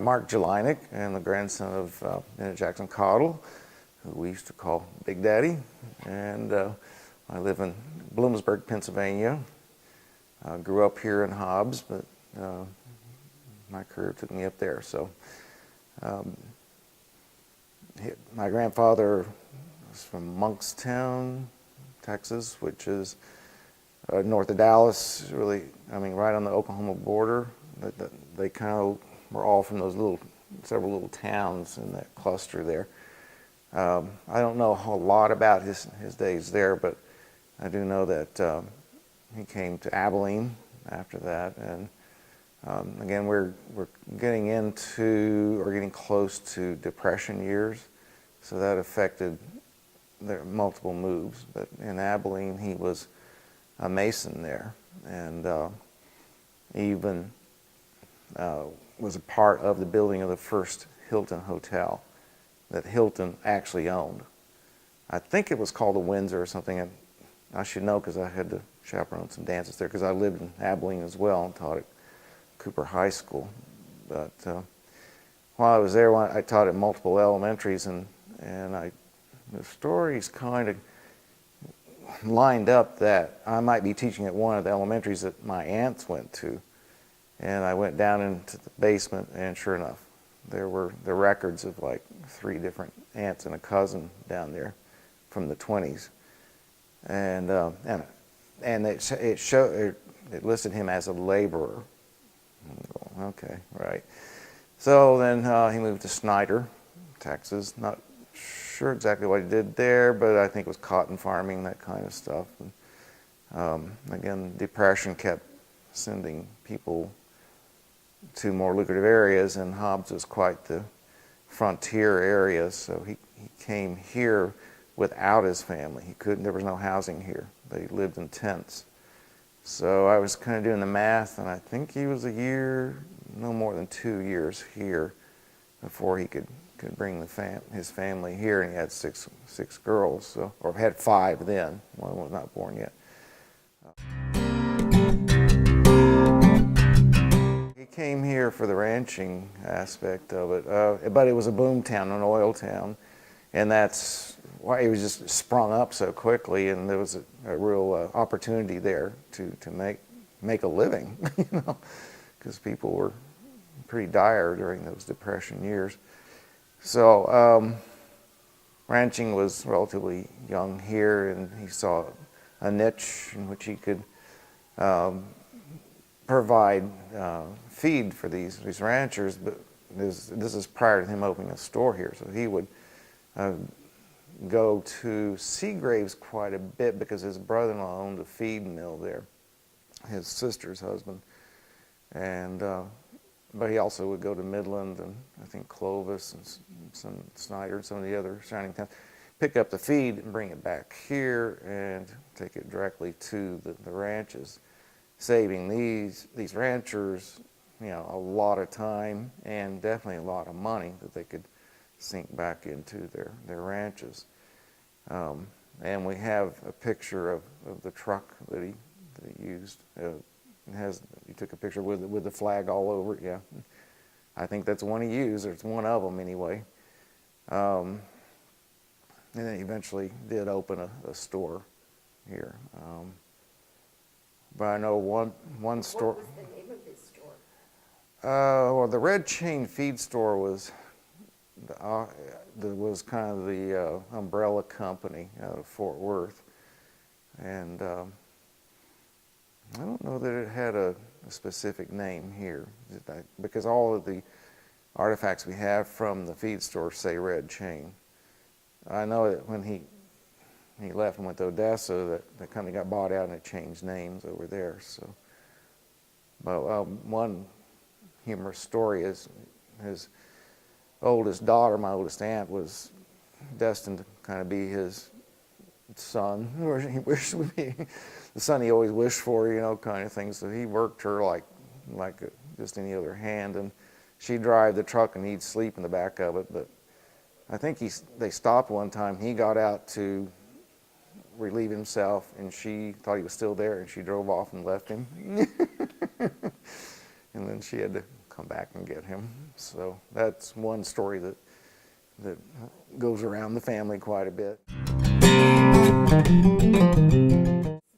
Mark Jelinek, and the grandson of Bennett Jackson Caudill, who we used to call Big Daddy. And I live in Bloomsburg, Pennsylvania. Grew up here in Hobbs, but my career took me up there. So my grandfather was from Monkstown, Texas, which is north of Dallas, really, I mean, right on the Oklahoma border. They kind of were all from those several little towns in that cluster there. I don't know a whole lot about his days there, but I do know that he came to Abilene after that. And again, we're getting into or getting close to Depression years, so that affected their multiple moves. But in Abilene, he was a mason there, and even was a part of the building of the first Hilton hotel that Hilton actually owned. I think it was called the Windsor or something, and I should know because I had to chaperone some dances there because I lived in Abilene as well and taught at Cooper High School. But while I was there, I taught at multiple elementaries, and the stories kind of lined up that I might be teaching at one of the elementaries that my aunts went to. And I went down into the basement, and sure enough, there were the records of like 3 different aunts and a cousin down there from the 20s. And it listed him as a laborer. Okay, right. So then he moved to Snyder, Texas. Not sure exactly what he did there, but I think it was cotton farming, that kind of stuff. And, again, Depression kept sending people to more lucrative areas, and Hobbs was quite the frontier area, so he came here without his family. There was no housing here. They lived in tents. So I was kind of doing the math, and I think he was a year, no more than 2 years here before he could bring his family here, and he had six girls, so, or had 5 then. One was not born yet. He came here for the ranching aspect of it, but it was a boom town, an oil town, and that's why he was just sprung up so quickly, and there was a real opportunity there to make a living, you know, because people were pretty dire during those Depression years. So ranching was relatively young here, and he saw a niche in which he could provide feed for these ranchers. But this is prior to him opening a store here, so he would go to Seagraves quite a bit because his brother-in-law owned a feed mill there, his sister's husband, and but he also would go to Midland and I think Clovis and some Snyder and some of the other surrounding towns, pick up the feed and bring it back here and take it directly to the ranches, saving these ranchers, you know, a lot of time and definitely a lot of money that they could sink back into their ranches. And we have a picture of the truck that he used. He took a picture with the flag all over it. Yeah, I think that's one he used, or it's one of them anyway. And then he eventually did open a store here. But I know one store. What was the name of his store? Well, the Red Chain Feed Store was kind of the umbrella company out of Fort Worth, and I don't know that it had a specific name here, because all of the artifacts we have from the feed store say Red Chain. I know that when he left and went to Odessa, that the company got bought out and it changed names over there. So, but one humorous story is his oldest daughter, my oldest aunt, was destined to kind of be his son, or he wished would be the son he always wished for, you know, kind of thing. So he worked her like just any other hand, and she'd drive the truck and he'd sleep in the back of it. But I think they stopped one time. He got out to relieve himself, and she thought he was still there, and she drove off and left him. And then she had to come back and get him. So that's one story that goes around the family quite a bit.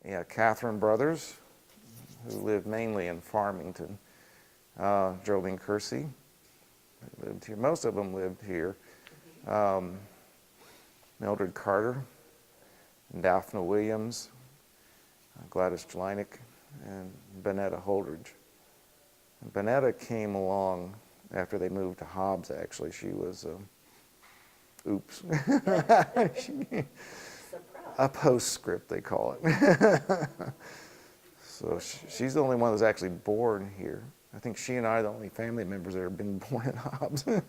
Yeah, Caudill Brothers, who lived mainly in Farmington. Geraldine Kersey lived here. Most of them lived here. Mildred Carter, Daphne Williams, Mark Jelinek, and Bennett Holdridge. Bennett came along after they moved to Hobbs, actually. She was, oops. A postscript, they call it. So she's the only one that was actually born here. I think she and I are the only family members that have been born in Hobbs. And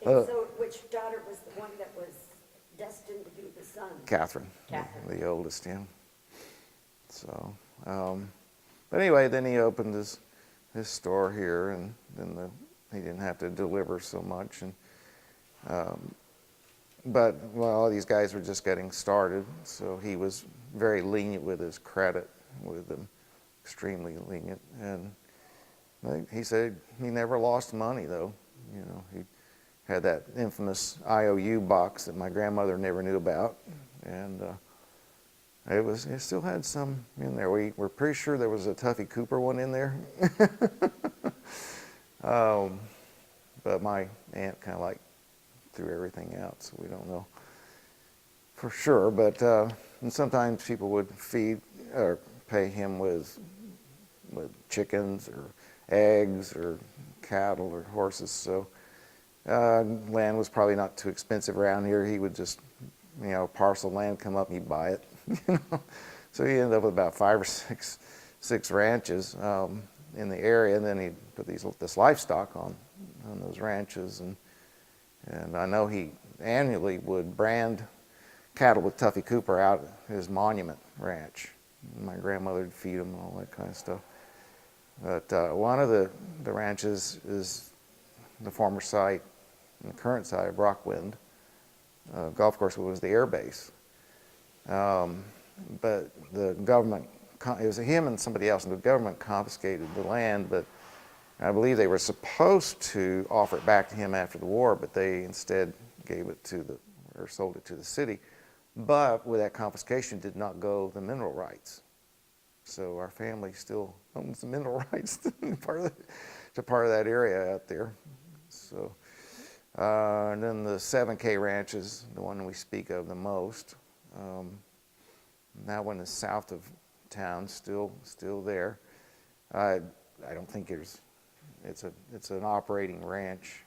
so which daughter was the one that was destined to be the son? Catherine, Catherine. the oldest, yeah. So, but anyway, then he opened his store here, and then he didn't have to deliver so much. And but well, these guys were just getting started, so he was very lenient with his credit with them, extremely lenient. And he said he never lost money, though. You know, he had that infamous IOU box that my grandmother never knew about, and it still had some in there. We're pretty sure there was a Tuffy Cooper one in there. But my aunt kind of like threw everything out, so we don't know for sure. But and sometimes people would feed or pay him with chickens or eggs or cattle or horses. So land was probably not too expensive around here. He would just, you know, parcel of land come up and he'd buy it. You know? So he ended up with about 5 or 6 ranches in the area, and then he put this livestock on those ranches. And I know he annually would brand cattle with Tuffy Cooper out at his Monument Ranch. My grandmother would feed him and all that kind of stuff. But one of the ranches is the former site, and the current site of Rockwind golf course, was the air base. But the government, it was him and somebody else, and the government confiscated the land, but I believe they were supposed to offer it back to him after the war, but they instead gave it or sold it to the city. But with that confiscation did not go the mineral rights. So our family still owns the mineral rights to part of that area out there. So, and then the 7K Ranch is the one we speak of the most. That one is south of town, still there. I don't think it's an operating ranch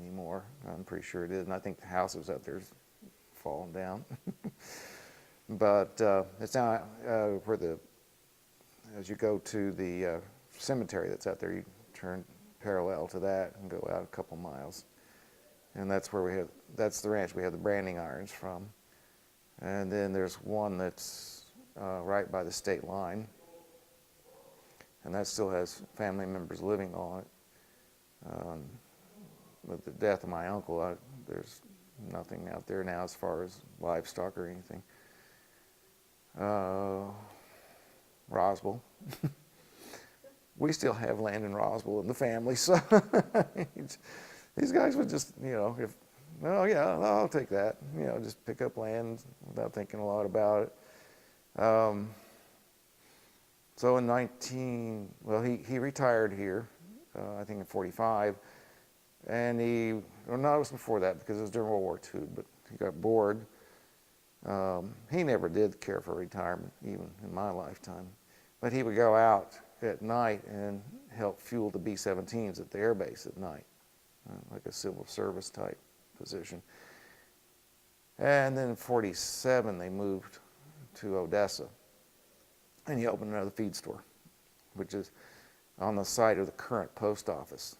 anymore. I'm pretty sure it is, and I think the houses out there's fallen down. But it's now as you go to the cemetery that's out there, you turn parallel to that and go out a couple miles, and that's the ranch we have the branding irons from. And then there's one that's right by the state line, and that still has family members living on it. With the death of my uncle, there's nothing out there now as far as livestock or anything. Roswell. We still have land in Roswell in the family, so these guys would just, you know, I'll take that. You know, just pick up land without thinking a lot about it. So in he retired here, I think in 45, and it was before that because it was during World War II, but he got bored. He never did care for retirement, even in my lifetime, but he would go out at night and help fuel the B-17s at the air base at night, like a civil service type position. And then in 47, they moved to Odessa, and he opened another feed store, which is on the site of the current post office.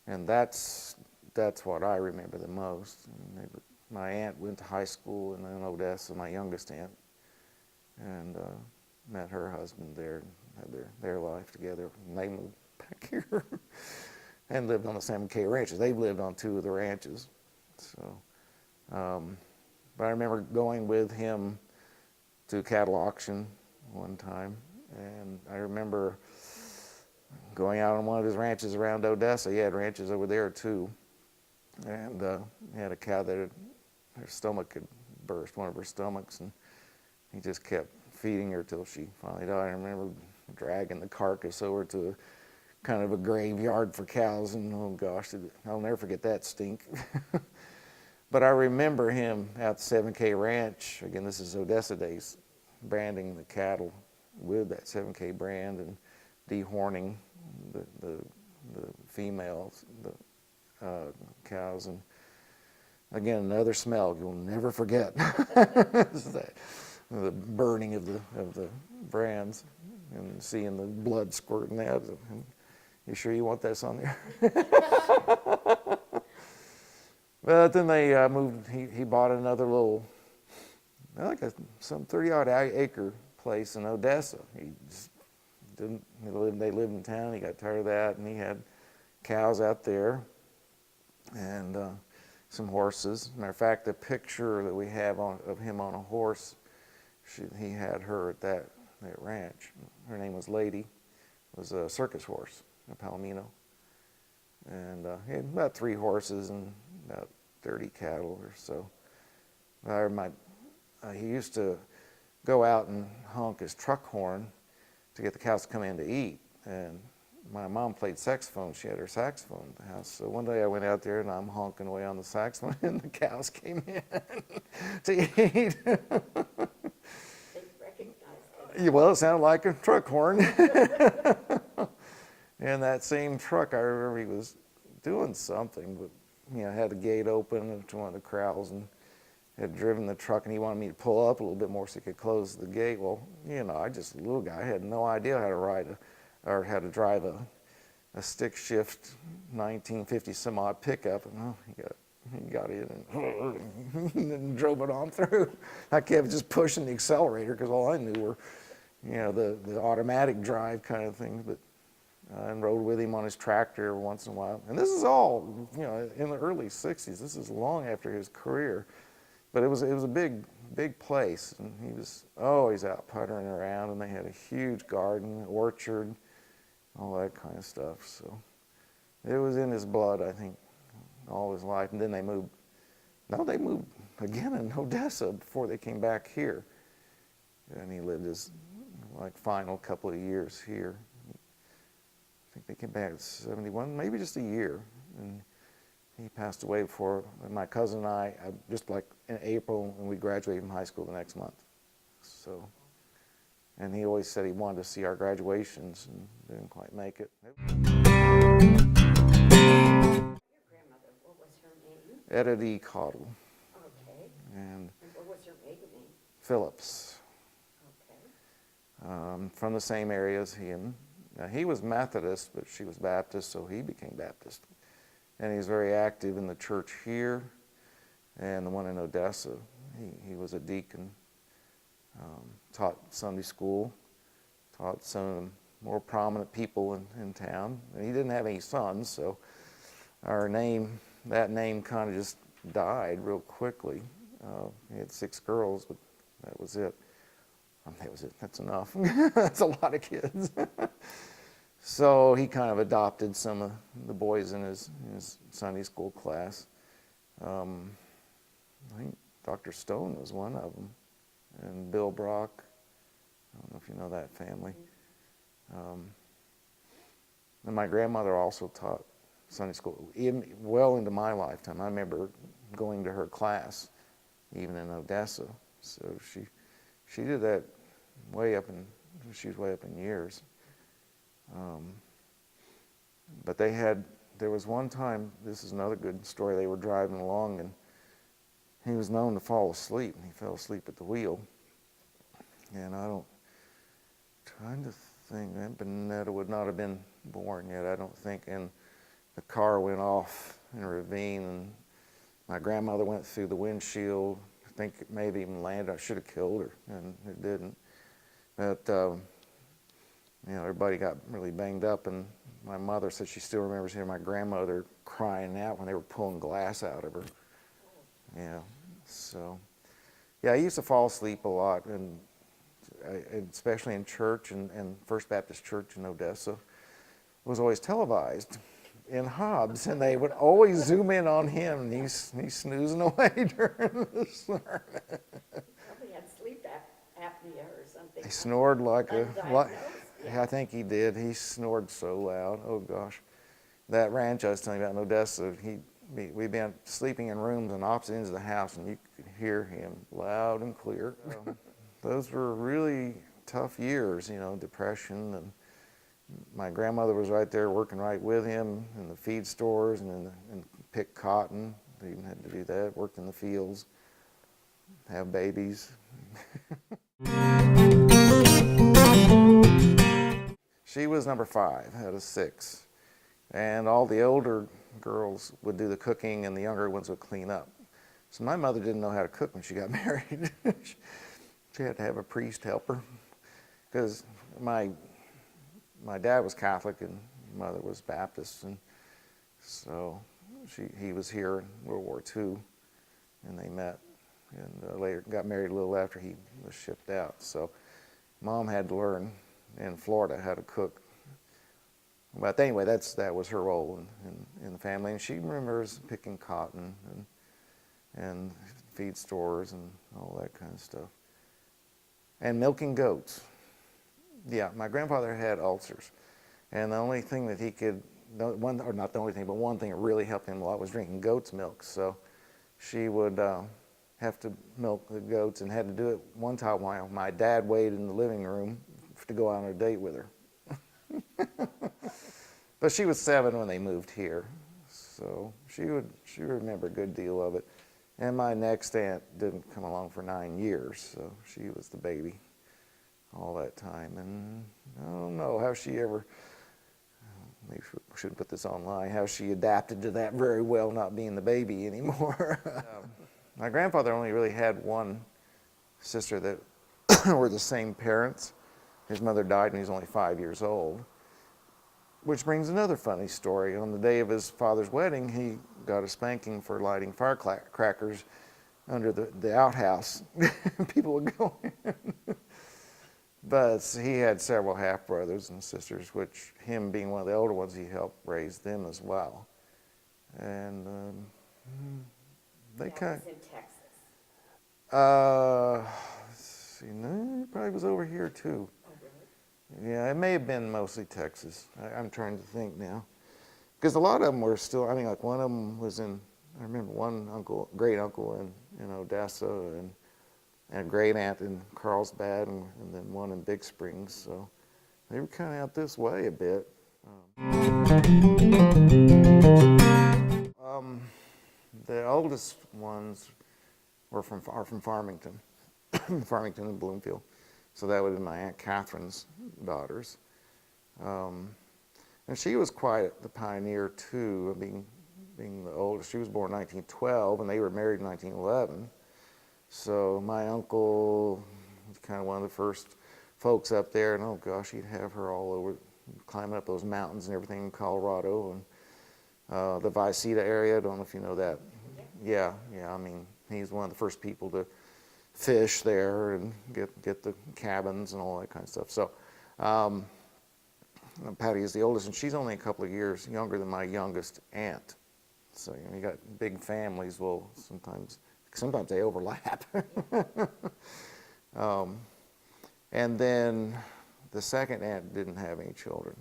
And that's what I remember the most. My aunt went to high school in Odessa, my youngest aunt, and met her husband there, and had their life together. And they moved back here and lived on the 7K ranches. They've lived on 2 of the ranches. So, but I remember going with him to a cattle auction one time, and I remember going out on one of his ranches around Odessa. He had ranches over there too. And he had a cow that her stomach had burst, one of her stomachs, and he just kept feeding her till she finally died. I remember dragging the carcass over to kind of a graveyard for cows, and oh gosh, I'll never forget that stink. But I remember him at the 7K ranch, again this is Odessa days, branding the cattle with that 7K brand and dehorning the females, the cows, and again another smell you'll never forget. The burning of the brands and seeing the blood squirting out. You sure you want this on there? But then they moved. He bought another little, like some 30-odd acre place in Odessa. He just didn't. They lived in town. He got tired of that, and he had cows out there, and some horses. Matter of fact, the picture that we have of him on a horse, he had her at that ranch. Her name was Lady. It was a circus horse, a Palomino. And he had about 3 horses and about 30 cattle or so. He used to go out and honk his truck horn to get the cows to come in to eat. And my mom played saxophone. She had her saxophone at the house. So one day I went out there and I'm honking away on the saxophone and the cows came in to eat. They recognized it. Well, it sounded like a truck horn. And that same truck, I remember he was doing something, but had the gate open to one of the corrals and had driven the truck, and he wanted me to pull up a little bit more so he could close the gate. Well, I just a little guy, I had no idea how to how to drive a stick shift 1950 some odd pickup, and he got in and drove it on through. I kept just pushing the accelerator because all I knew were, the automatic drive kind of things, but. And rode with him on his tractor every once in a while. And this is all, in the early 60s. This is long after his career. But it was a big place. And he was always out puttering around. And they had a huge garden, orchard, all that kind of stuff. So it was in his blood, I think, all his life. And then they moved again in Odessa before they came back here. And he lived his final couple of years here. I think they came back in 71, maybe just a year. And he passed away before my cousin and I just like in April, and we graduated from high school the next month. So, and he always said he wanted to see our graduations and didn't quite make it. Your grandmother, what was her name? Etta D. Caudill. Okay. And what was her maiden name? Phillips. Okay. From the same area as him. Now, he was Methodist, but she was Baptist, so he became Baptist. And he was very active in the church here and the one in Odessa. He was a deacon, taught Sunday school, taught some of the more prominent people in town. And he didn't have any sons, so that name kind of just died real quickly. He had 6 girls, but that was it. That was it. That's enough. That's a lot of kids. So he kind of adopted some of the boys in his Sunday school class. I think Dr. Stone was one of them, and Bill Brock. I don't know if you know that family. And my grandmother also taught Sunday school, well into my lifetime. I remember going to her class, even in Odessa. So she did that she was way up in years. But there was one time, this is another good story, they were driving along and he was known to fall asleep, and he fell asleep at the wheel. And trying to think, Aunt Bennett would not have been born yet, I don't think, and the car went off in a ravine, and my grandmother went through the windshield. I think it maybe even landed. I should have killed her, and it didn't. But, everybody got really banged up, and my mother said she still remembers hearing my grandmother crying out when they were pulling glass out of her. So, I used to fall asleep a lot, and especially in church and First Baptist Church in Odessa. was always televised in Hobbs, and they would always zoom in on him, and he's snoozing away during the sermon. Probably had sleep apnea or something. He snored like Undiagnosed, yeah. I think he did. He snored so loud. Oh gosh, that ranch I was telling you about in Odessa, we'd been sleeping in rooms on opposite ends of the house, and you could hear him loud and clear. Those were really tough years, you know, depression, and my grandmother was right there working right with him in the feed stores and pick cotton. They even had to do that, worked in the fields, have babies. She was number 5 out of 6. And all the older girls would do the cooking and the younger ones would clean up. So my mother didn't know how to cook when she got married. She had to have a priest help her, because my dad was Catholic and my mother was Baptist, and so he was here in World War II, and they met, and later got married a little after he was shipped out. So Mom had to learn in Florida how to cook. But anyway, that was her role in the family, and she remembers picking cotton and feed stores and all that kind of stuff, and milking goats. Yeah, my grandfather had ulcers, and the only thing that he could, not the only thing, but one thing that really helped him a lot was drinking goat's milk. So she would have to milk the goats, and had to do it one time while my dad waited in the living room to go on a date with her. But she was 7 when they moved here, so she remember a good deal of it. And my next aunt didn't come along for 9 years, so she was the baby all that time. And I don't know how she ever, maybe we shouldn't put this online, how she adapted to that very well, not being the baby anymore. My grandfather only really had one sister that were the same parents. His mother died when he was only 5 years old. Which brings another funny story. On the day of his father's wedding, he got a spanking for lighting firecrackers under the outhouse. People would go in. But he had several half-brothers and sisters, which him being one of the older ones, he helped raise them as well. And they kind of... in Texas. Let's see, no, he probably was over here too. Yeah, it may have been mostly Texas. I'm trying to think now. Because a lot of them were still, I mean, like one of them was in, I remember one great uncle in Odessa, and a great aunt in Carlsbad, and then one in Big Springs. So they were kind of out this way a bit. The oldest ones are from Farmington, Farmington and Bloomfield. So that would have been my Aunt Catherine's daughters. And she was quite the pioneer too, being the oldest. She was born in 1912, and they were married in 1911. So my uncle was kind of one of the first folks up there, and oh gosh, he'd have her all over, climbing up those mountains and everything in Colorado, and the Viceta area. I don't know if you know that. Yeah, I mean, he's one of the first people to fish there and get the cabins and all that kind of stuff. So Patty is the oldest, and she's only a couple of years younger than my youngest aunt. So you got big families. Well, sometimes they overlap. And then the second aunt didn't have any children.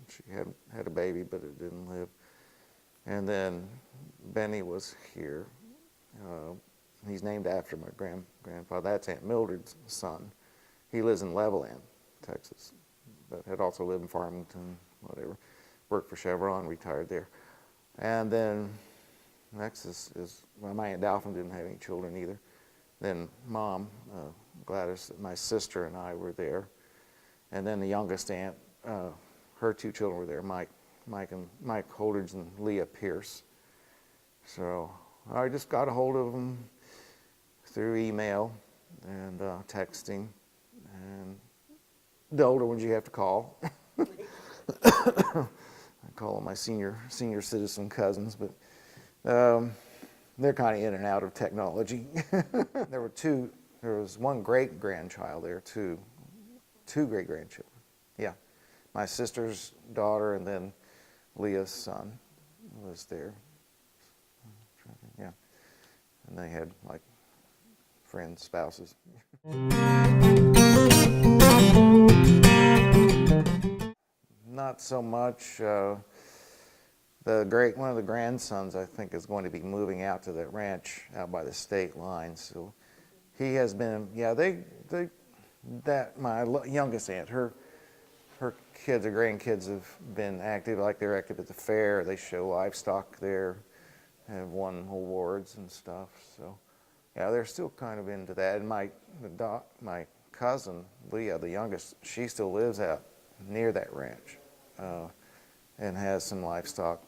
She had a baby, but it didn't live. And then Benny was here. He's named after my grandfather. That's Aunt Mildred's son. He lives in Levelland, Texas, but had also lived in Farmington, whatever. Worked for Chevron, retired there. And then next is well, my Aunt Dalphine didn't have any children either. Then Mom, Gladys, my sister and I were there. And then the youngest aunt, her 2 children were there, Mike Holdridge and Leah Pierce. So I just got a hold of them through email and texting, and the older ones you have to call. I call them my senior citizen cousins, but they're kind of in and out of technology. There was one great grandchild there too, 2 great grandchildren. Yeah, my sister's daughter, and then Leah's son was there. Yeah, and they had like friends, spouses. Not so much. One of the grandsons, I think, is going to be moving out to that ranch out by the state line. So he has been. Yeah, my youngest aunt, her kids or grandkids have been active. Like they're active at the fair. They show livestock there, have won awards and stuff. So yeah, they're still kind of into that. And my cousin Leah, the youngest, she still lives out near that ranch, and has some livestock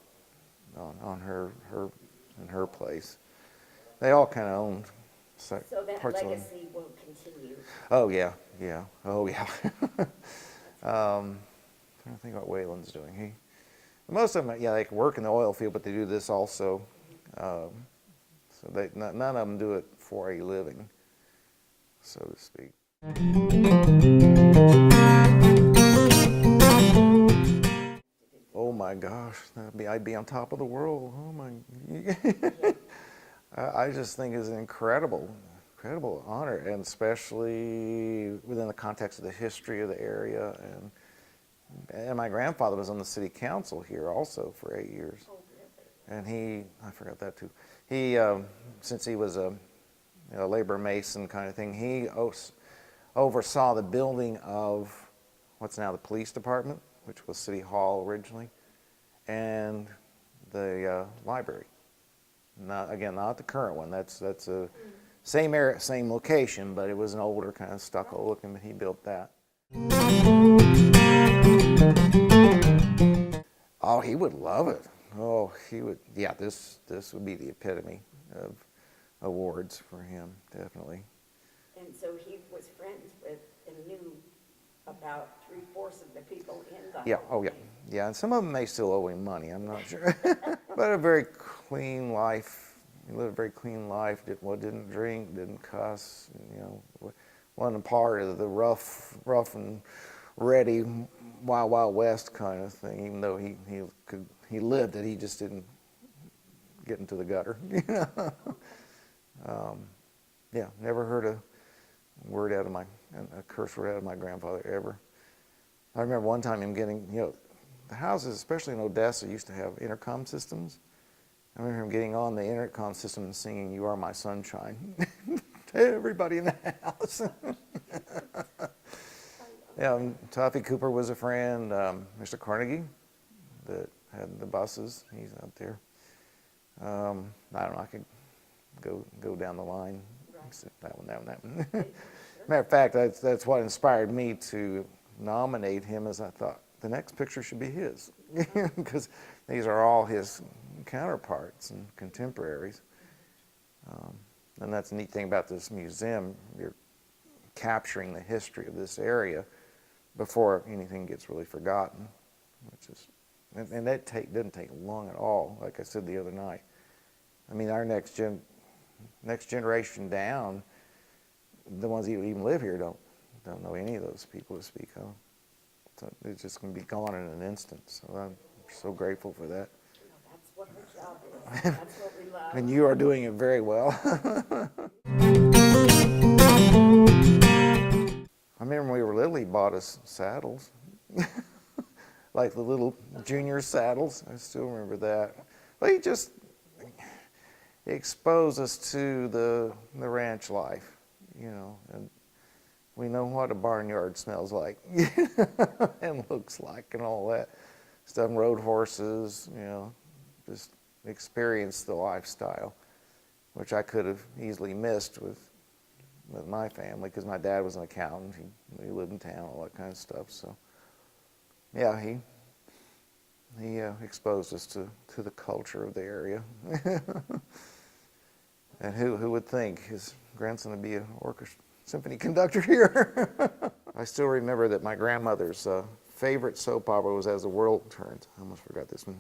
on her place. They all kind of own So that parts of them. legacy will continue. Oh yeah, oh yeah. Trying to think what Waylon's doing. Most of them, yeah, they can work in the oil field, but they do this also. So none of them do it for a living, so to speak. Oh my gosh, I'd be on top of the world. Oh my, I just think it's an incredible honor, and especially within the context of the history of the area. And my grandfather was on the city council here also for 8 years. Oh, really? And I forgot that too. He, since he was a labor mason kind of thing, he oversaw the building of what's now the police department, which was City Hall originally, and the library. Not the current one. That's a same area, same location, but it was an older kind of stucco looking. But he built that. Oh, he would love it. Oh, he would. Yeah, this would be the epitome of awards for him, definitely. And so he was friends with and knew about 3/4 of the people in the Yeah. Hall Oh, of yeah. Fame. Yeah, and some of them may still owe him money. I'm not sure, but a very clean life. He lived a very clean life. Didn't drink, didn't cuss. Wasn't a part of the rough and ready Wild West kind of thing. Even though he lived it, he just didn't get into the gutter. Yeah, never heard a curse word out of my grandfather ever. I remember one time him getting, the houses, especially in Odessa, used to have intercom systems. I remember him getting on the intercom system and singing "You Are My Sunshine" to everybody in the house. Yeah, Toffee Cooper was a friend. Mr. Carnegie, that had the buses, he's out there. I don't know, I could go down the line. Right. That one. Matter of fact, that's what inspired me to nominate him, as I thought the next picture should be his, because these are all his counterparts and contemporaries. And that's the neat thing about this museum. You're capturing the history of this area before anything gets really forgotten, and that doesn't take long at all. Like I said the other night, I mean, our next generation down, the ones that even live here don't know any of those people to speak of. So it's just going to be gone in an instant. So I'm so grateful for that. That's what our job is. That's what we love. And you are doing it very well. I remember when we were little, he bought us saddles, like the little junior saddles. I still remember that. But he just exposed us to the ranch life, and we know what a barnyard smells like and looks like and all that stuff. And rode horses, just experienced the lifestyle, which I could have easily missed with my family, because my dad was an accountant. He lived in town, all that kind of stuff. So yeah, he exposed us to the culture of the area. And who would think his grandson would be an orchestra symphony conductor here? I still remember that my grandmother's favorite soap opera was As the World Turns. I almost forgot this one.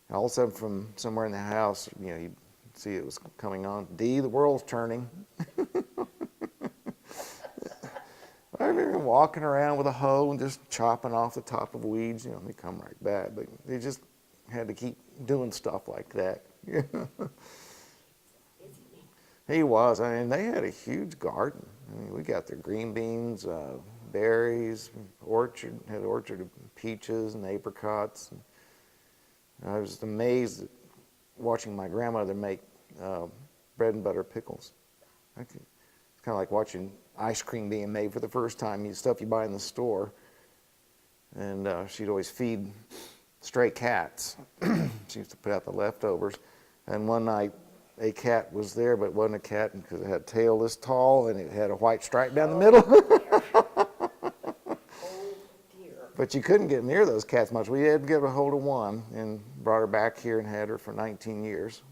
And all of a sudden, from somewhere in the house, you'd see it was coming on. Dee, the world's turning. I remember walking around with a hoe and just chopping off the top of weeds. You know, they come right back, but they just had to keep doing stuff like that. Busy man. He was. I mean, they had a huge garden. I mean, we got their green beans, berries, had an orchard of peaches and apricots. And I was just amazed at watching my grandmother make bread and butter pickles. It's kind of like watching ice cream being made for the first time, stuff you buy in the store. And she'd always feed stray cats. She used to put out the leftovers. And one night, a cat was there, but it wasn't a cat because it had a tail this tall and it had a white stripe down the middle. Oh dear. But you couldn't get near those cats much. We had to get a hold of one and brought her back here and had her for 19 years.